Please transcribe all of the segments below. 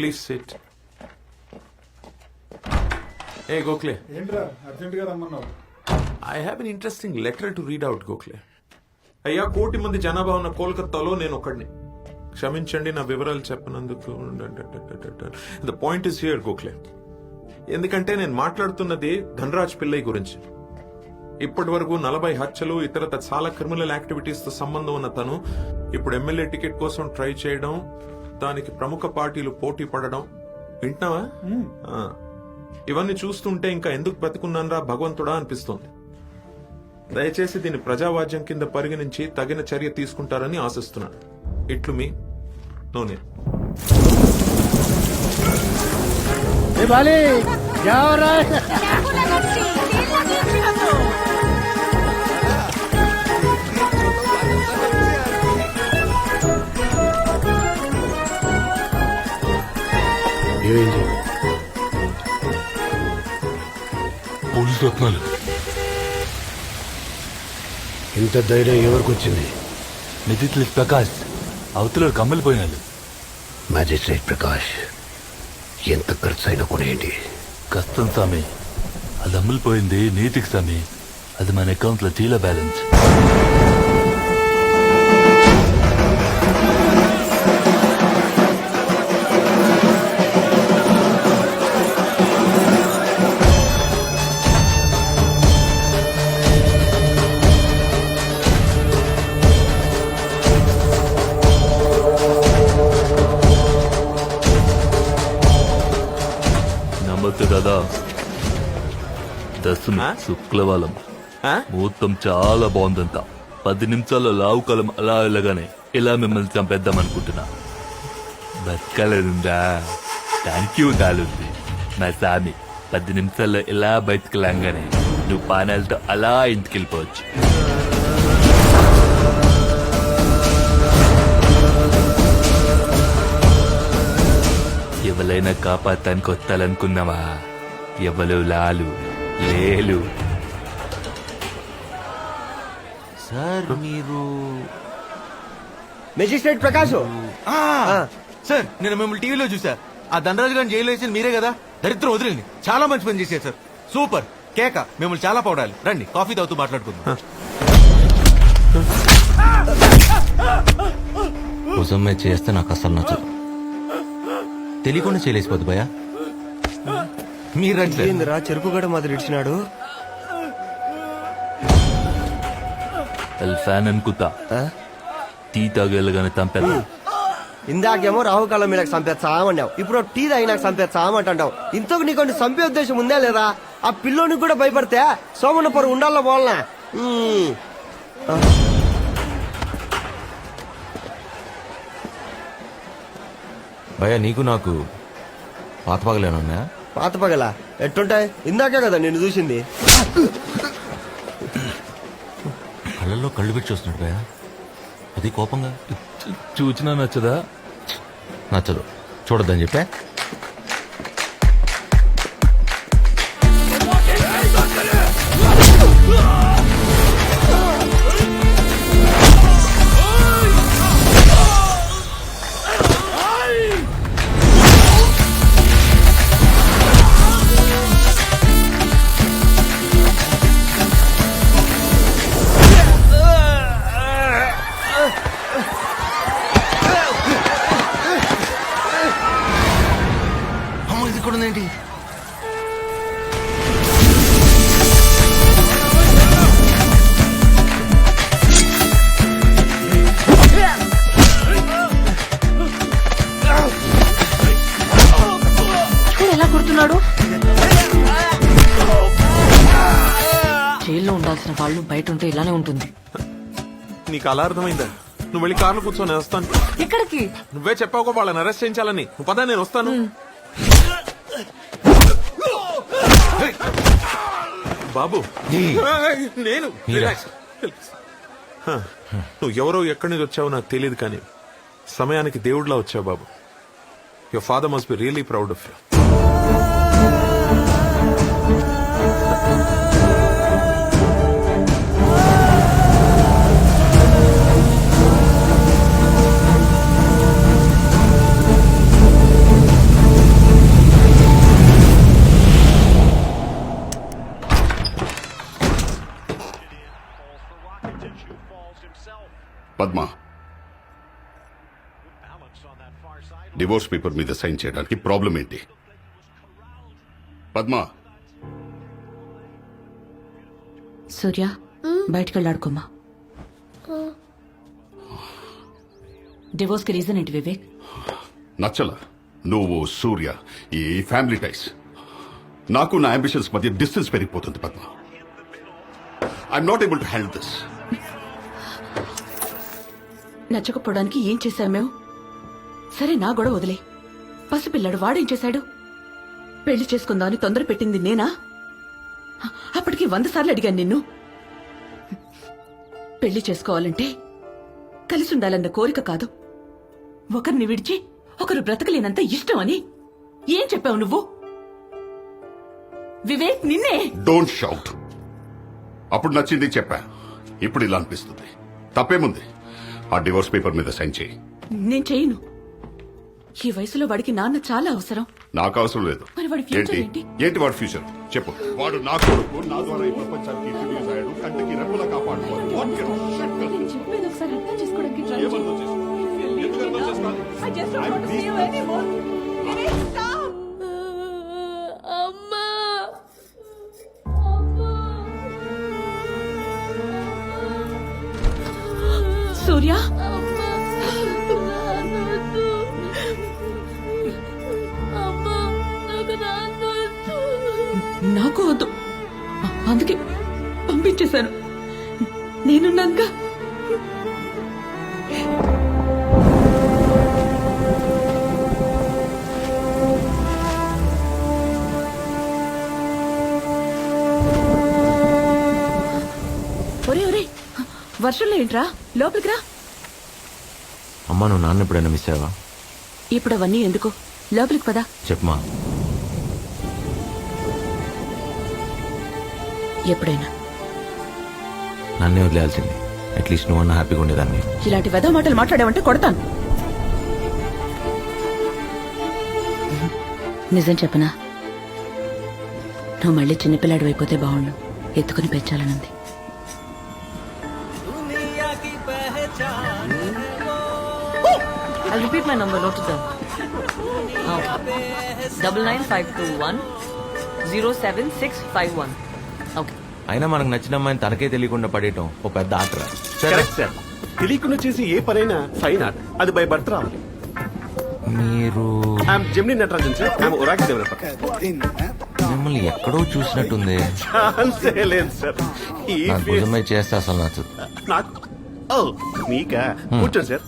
Please SIT. ఏ గోఖలే, ఏంట్రా అర్జెంటుగా రమ్మన్నావు? I have an interesting letter to read out Gokhale. అయ్యా, 1 కోటి మంది జనాభా ఉన్న కోల్కతాలో నేను ఒకడిని. క్షమించండి నా వివరాలు చెప్పనందుకు. The point is here Gokhale. ఎందుకంటే నేను మాట్లాడుతున్నది ధనరాజ్ పిల్లై గురించి. ఇప్పటి వరకు 40 హత్యలు ఇతరత చాలా క్రిమినల్ యాక్టివిటీస్ తో సంబంధం ఉన్న తను ఇప్పుడు ఎమ్మెల్యే టికెట్ కోసం ట్రై చేయడం, దానికి ప్రముఖ పార్టీలు పోటీ పడడం వింటున్నావా? ఇవన్నీ చూస్తుంటే ఇంకా ఎందుకు బతుకున్నానరా భగవంతుడా అనిపిస్తోంది. దయచేసి దీన్ని ప్రజావాజ్యం కింద పరిగణించి తగిన చర్య తీసుకుంటారని ఆశిస్తున్నాను. ఇట్లు మీ నోనే. పోలీసు రత్నాలు. ఇంత ధైర్యం ఎవరికి వచ్చింది? మెజిస్ట్రేట్ ప్రకాష్ అవతల కమ్మలిపోయినాడు. మ్యాజిస్ట్రేట్ ప్రకాష్, ఎంత ఖర్చు అయినా కొనేయండి. కష్టం స్వామి, అది అమ్ములిపోయింది నీతికి స్వామి. అది మన అకౌంట్ లో జీరో బ్యాలెన్స్. నమ్మద్దు కదా, దశమి శుక్లవాలం ముహూర్తం చాలా బాగుందంట. 10 నిమిషాల్లో లావు కాలం అలా వెళ్ళగానే ఇలా మిమ్మల్ని చంపేద్దాం అనుకుంటున్నా. బతకాలేదుందా? థ్యాంక్ యూ కాలుంది నా సామి. 10 నిమిషాల్లో ఇలా బయటకు లాగానే నువ్వు పానాలతో అలా ఇంటికి వెళ్ళిపోవచ్చు. ఎవరైనా కాపాడటానికి వస్తాలనుకున్నావా? ఎవరు లాలు లేలు. సార్ మీరు మెజిస్ట్రేట్ ప్రకాష్ సార్, నేను మిమ్మల్ని టీవీలో చూసా. ఆ ధనరాజు గారిని జైలు వేసి మీరే కదా? దరిద్రం వదిలింది. చాలా మంచి పని చేశారు సార్. సూపర్ కేక. మిమ్మల్ని చాలా పౌడాలి. రండి కాఫీ తాగుతూ మాట్లాడుకుందాం. భుజమ్మే చేస్తే నాకు అసలు నచ్చదు. తెలియకుండా చేయలేసిపోద్దు భయ. మీరు రండి సార్. ఏందిరా చెరుకుగడ మాదిరి ఇచ్చినాడు? ఫ్యాన్ అనుకుంటా. టీ తాగేళ్ళగానే తంపేదా. ఇందాకేమో రాహుకాలం మీద చంపేస్తామన్నావు, ఇప్పుడు టీ తాగి నాకు చంపేస్తామంటావు. ఇంతకు నీకు చంపే ఉద్దేశం ఉందా లేదా? ఆ పిల్లోనికి కూడా భయపడితే సోమన పొర ఉండాల పోలనా? భయ నీకు నాకు పాత పగలేనున్నా? పాత పగల ఎట్టుంటాయి? ఇందాకే కదా నేను చూసింది. కళ్ళల్లో కళ్ళు పెట్టి చూస్తున్నాడు భయ. అది కోపంగా. చూచినా నచ్చదా? నచ్చదు, చూడొద్దని చెప్పా. ఇది కూడా ఏంటి? ఎలా కుడుతున్నాడు? జైల్లో ఉండాల్సిన వాళ్ళు బయట ఉంటే ఇలానే ఉంటుంది. నీకు అలా అర్థమైందా? నువ్వు వెళ్ళి కార్లో కూర్చొని వస్తాను. ఎక్కడికి? నువ్వే చెప్పావు వాళ్ళని అరెస్ట్ చేయించాలని. నువ్వు పదా, నేను వస్తాను. బాబు నేను నువ్వు ఎవరో ఎక్కడి నుంచి వచ్చావో నాకు తెలియదు, కానీ సమయానికి దేవుడిలా వచ్చావు బాబు. Your father must be really proud of you. Divorce paper మీద సైన్ చేయడానికి ప్రాబ్లం ఏంటి? పద్మ, సూర్య బయటకు వెళ్ళాడుకోమా. డివోర్స్ కి రీజన్ ఏంటి వివేక్? నచ్చల నువ్వు సూర్య ఈ ఫ్యామిలీ టైస్. నాకు నా అంబిషన్స్ మధ్య డిస్టెన్స్ పెరిగిపోతుంది Padma. I'm not able to handle this. నచ్చకపోవడానికి ఏం చేశాం మేము? సరే నా గొడవ వదిలే. పసిపిల్లాడు వాడేం చేశాడు? పెళ్లి చేసుకుందామని తొందర పెట్టింది నేనా? అప్పటికి 100 సార్లు అడిగాను నిన్ను. పెళ్లి చేసుకోవాలంటే కలిసి ఉండాలన్న కోరిక కాదు, ఒకరిని విడిచి ఒకరు బ్రతకలేనంత ఇష్టం అని. ఏం చెప్పావు నువ్వు వివేక్? నిన్నే. Don't shout. అప్పుడు నచ్చింది చెప్పా, ఇప్పుడు ఇలా అనిపిస్తుంది. తప్పేముంది? ఆ డివోర్స్ పేపర్ మీద సైన్ చేయి. నేను చేయను. ఈ వయసులో వాడికి నాన్న చాలా అవసరం. నాకు అవసరం లేదు. మరి వాడి ఫ్యూచర్ ఏంటి? ఏంటి వాడి ఫ్యూచర్ చెప్పు. వాడు నా కొడుకు, నా ద్వారా ఈ ప్రపంచానికి ఇంట్రడ్యూస్ అయ్యాడు. కంటికి రెప్పలా కాపాడుకోవాలి. What kind of shit does నేను this? చెప్పేది ఒకసారి అర్థం చేసుకోవడానికి try ఏమర్థం చేయి. చేసుకోవాలి? ఎందుకు అర్థం చేసుకోవాలి? I just don't want to see you anymore. Viveek, stop. అమ్మా. సూర్య, నాకు వద్దు, అందుకే పంపించేశాను. నేనున్నాక ఒరే ఒరే, వర్షంలో ఏంట్రా? లోపలికి రా. అమ్మా నువ్వు నాన్న ఎప్పుడైనా మిస్ అయ్యావా? ఇప్పుడు అవన్నీ ఎందుకు? లోపలికి పదా. చెప్పమా. ఎప్పుడైనా నన్నే వదిలేయాల్సింది. అట్లీస్ట్ నువ్వన్నా హ్యాపీగా ఉండేదాన్ని. ఇలాంటి వెధవ మాటలు మాట్లాడావంటే కొడతాను. నిజం చెప్పనా? నువ్వు మళ్ళీ చిన్నపిల్లాడు అయిపోతే బాగుండు. ఎత్తుకుని పెంచాలనుంది. I'll repeat my number, note it down. 99521 07651. Okay. అయినా మనకు నచ్చిన అమ్మాయిని తనకే తెలియకుండా పడేయటం ఒక పెద్ద ఆటరా. సరే సార్, తెలియకుండా చేసి ఏ పనైనా ఫైన్ ఆర్ట్, అది బై బర్త్ రావాలి. మీరు I'm Gemini Natarajan sir, I'm ఒరాక్ developer. మిమ్మల్ని ఎక్కడో చూసినట్టుంది. ఛాన్సే లేదు సార్. ఈ నాకు ఫేస్ భుజమై చేస్తే అసలు నచ్చదు. నాకు మీకా? కూర్చోండి సార్.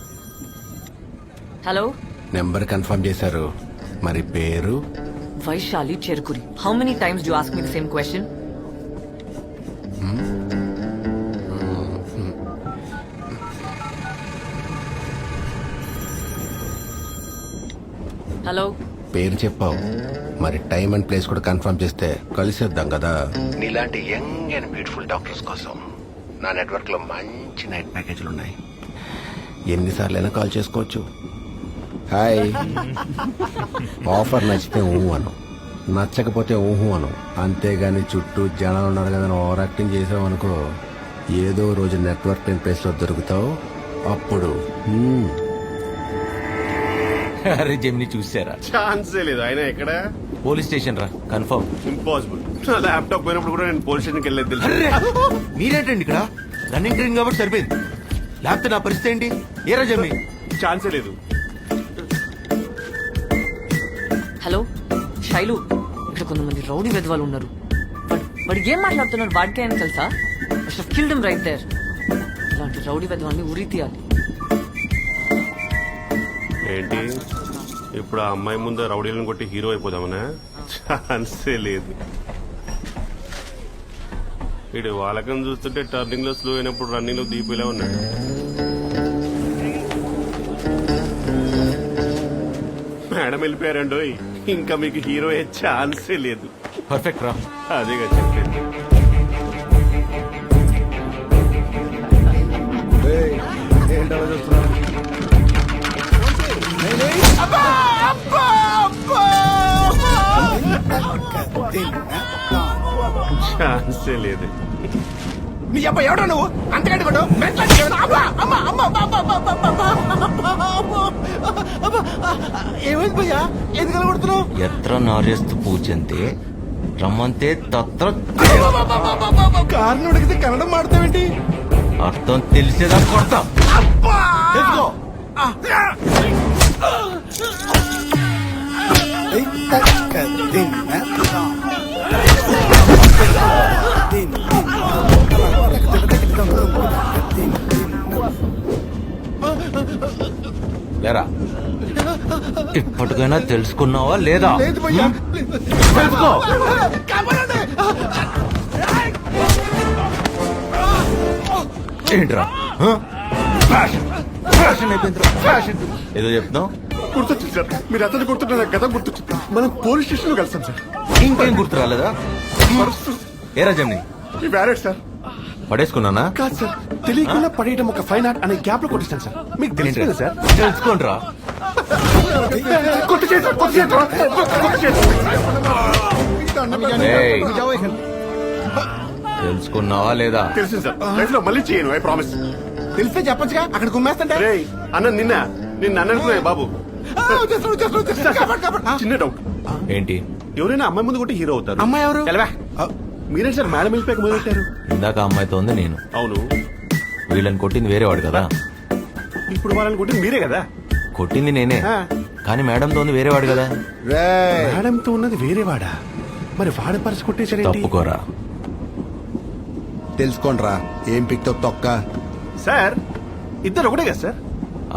Hello? నెంబర్ కన్ఫర్మ్ చేశారు, మరి పేరు? Vaishali Cherukuri. How many times do you ask me the same question? Hello? పేరు చెప్పావు, మరి టైం అండ్ ప్లేస్ కూడా కన్ఫర్మ్ చేస్తే కలిసేద్దాం కదా. నీలాంటి యంగ్ అండ్ బ్యూటిఫుల్ డాక్టర్స్ కోసం నా నెట్వర్క్ లో మంచి నైట్ ప్యాకేజీలు ఉన్నాయి. ఎన్నిసార్లు అయినా కాల్ చేసుకోవచ్చు. హాయ్. ఆఫర్ నచ్చితే ఊహు అను, నచ్చకపోతే ఊహు అను. అంతేగాని చుట్టూ జనాలు ఉన్నారు కదా ఓవర్ యాక్టింగ్ చేసావు అనుకో, ఏదో రోజు నెట్వర్క్ లేని ప్లేస్ లో దొరుకుతావు. అప్పుడు అరే జెమిని చూసారా? ఛాన్సే లేదు. ఆయన ఎక్కడ? పోలీస్ స్టేషన్ రా, కన్ఫర్మ్. ఇంపాసిబుల్. నా ల్యాప్టాప్ పోయినప్పుడు కూడా నేను పోలీస్ స్టేషన్కి వెళ్ళేది తెలుసు. మీరేంటండి ఇక్కడ? రన్నింగ్ ట్రైన్ కాబట్టి సరిపోయింది. లేకపోతే నా పరిస్థితి ఏంటి? ఏరా జెమిని? ఛాన్సే లేదు. హలో శైలు, ఇక్కడ కొంతమంది రౌడీ వెధవాలు ఉన్నారు. వాడు ఏం మాట్లాడుతున్నాడు వాడికే అని తెలుసా? Killed him right there. ఇలాంటి రౌడీ వెధవాన్ని ఉరి తీయాలి. ఏంటి ఇప్పుడు ఆ అమ్మాయి ముందు రౌడీలను కొట్టి హీరో అయిపోదామనా? ఛాన్సే లేదు. వీడు వాళ్ళకం చూస్తుంటే టర్నింగ్ లో స్లో అయినప్పుడు రన్నింగ్ లో దీపిలా ఉన్నాడు. మేడం వెళ్ళిపోయారండోయ్, ఇంకా మీకు హీరో అయ్యే ఛాన్సే లేదు. పర్ఫెక్ట్ రా. అదేగా చెప్పేది. ఛాన్సే లేదు. నీ అబ్బా ఎవడో నువ్వు అంతకంటే కొట్టు ఏమైంది భయ్యా ఎందుకు కొడుతున్నావు? ఎత్ర నార్యస్తు పూజంతే రమ్మంతే తత్ర కారుని ఉడికితే కన్నడం మాడతావేంటి? అర్థం తెలిసేదా కొడతా. తెలుసుకో. లేరా ఇప్పటికైనా తెలుసుకున్నావా లేదా? లేదు భయ్యా తెలుసుకో. ఏంట్రా ఫ్యాషన్ ఫ్యాషన్ అయిపోయిందిరా ఫ్యాషన్. ఏదో చెప్తున్నావు? గుర్తొచ్చింది సార్, మీరు అతను గుర్తుంటే నాకు గత గుర్తొచ్చింది. మనం పోలీస్ స్టేషన్ లో కలిసాం సార్. ఇంకేం గుర్తు రాలేదా? ఏరా జమ్ని ఈ వ్యాలెట్ సార్. పడేసుకున్నానా? కాదు సార్, తెలియకుండా పడేయడం ఒక ఫైన్ ఆర్ట్ అనే గ్యాప్ లో కొట్టిస్తాను సార్. మీకు తెలియదు కదా సార్. తెలుసుకోండిరా. కొట్టు చేయండి సార్, కొట్టు చేయండి సార్, కొట్టు చేయండి. ఏయ్, తెలుసుకున్నావా లేదా? తెలిసింది సార్, లైఫ్ లో మళ్ళీ చేయను, ఐ ప్రామిస్. తెలిస్తే చెప్పొచ్చుగా, అక్కడ గుమ్మేస్తంటే. రేయ్ అన్న నిన్న అనుకున్నా బాబు. చిన్న డౌట్, ఏంటి? ఎవరైనా అమ్మాయి ముందు కొట్టి హీరో అవుతారు. అమ్మాయి ఎవరు? తెలవా? మీరే సార్ మేడం వెళ్ళిపోయాక మొదలు పెట్టారు. ఇందాక అమ్మాయితో ఉంది నేను. అవును, వీళ్ళని కొట్టింది వేరేవాడు కదా. ఇప్పుడు వాళ్ళని కొట్టి మీరే కదా. కొట్టింది నేనే, కానీ మేడంతో ఉంది వేరేవాడు కదా. మేడంతో ఉన్నది వేరే వాడా? మరి వాడ పరిచి కొట్టేసారేంటి? తప్పుకోరా. తెలుసుకోండిరా ఏం పిక్తో తొక్క. సార్ ఇద్దరు ఒకటే కదా సార్.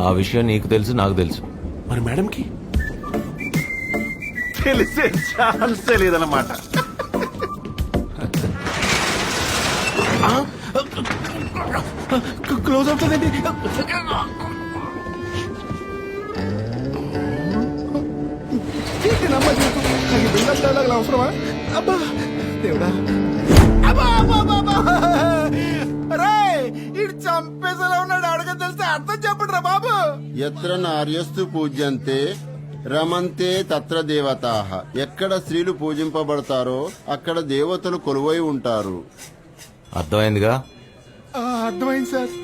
ఆ విషయం నీకు తెలుసు, నాకు తెలుసు. మరి మేడంకి తెలిసే ఛాన్సే లేదన్నమాట. క్లోజ్ అవుతుందండి. అవసరమా? అబ్బా దేవుడా, ఇటు చంపేసేలా ఉన్నాడు. అడగ తెలిస్తే అర్థం చెప్పండి రా బాబు. ఎత్ర నార్యస్తు పూజ్యంతే రమంతే తత్ర దేవతాః. ఎక్కడ స్త్రీలు పూజింపబడతారో అక్కడ దేవతలు కొలువై ఉంటారు. అర్థమైందిగా? అర్థమైంది సార్.